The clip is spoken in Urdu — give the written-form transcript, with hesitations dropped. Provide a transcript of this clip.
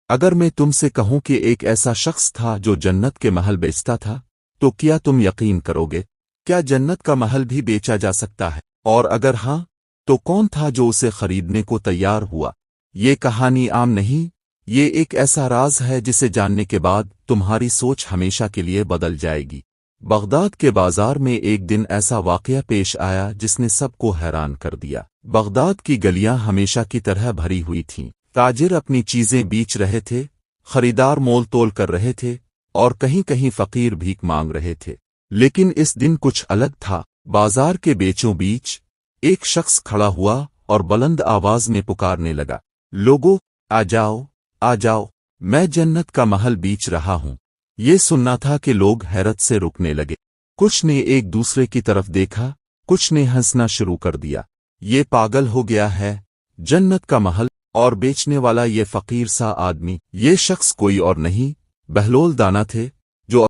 اگر میں تم سے کہوں کہ ایک ایسا شخص تھا جو جنت کے محل بیچتا تھا تو کیا تم یقین کرو گے؟ کیا جنت کا محل بھی بیچا جا سکتا ہے؟ اور اگر ہاں تو کون تھا جو اسے خریدنے کو تیار ہوا؟ یہ کہانی عام نہیں، یہ ایک ایسا راز ہے جسے جاننے کے بعد تمہاری سوچ ہمیشہ کے لیے بدل جائے گی۔ بغداد کے بازار میں ایک دن ایسا واقعہ پیش آیا جس نے سب کو حیران کر دیا۔ بغداد کی گلیاں ہمیشہ کی طرح بھری ہوئی تھیں، تاجر اپنی چیزیں بیچ رہے تھے، خریدار مول تول کر رہے تھے، اور کہیں کہیں فقیر بھیک مانگ رہے تھے۔ لیکن اس دن کچھ الگ تھا۔ بازار کے بیچوں بیچ ایک شخص کھڑا ہوا اور بلند آواز میں پکارنے لگا، لوگو، آ جاؤ، آ جاؤ، میں جنت کا محل بیچ رہا ہوں۔ یہ سننا تھا کہ لوگ حیرت سے رکنے لگے۔ کچھ نے ایک دوسرے کی طرف دیکھا، کچھ نے ہنسنا شروع کر دیا۔ یہ پاگل ہو گیا ہے، جنت کا محل اور بیچنے والا یہ فقیر سا آدمی۔ یہ شخص کوئی اور نہیں، بہلول دانا تھے،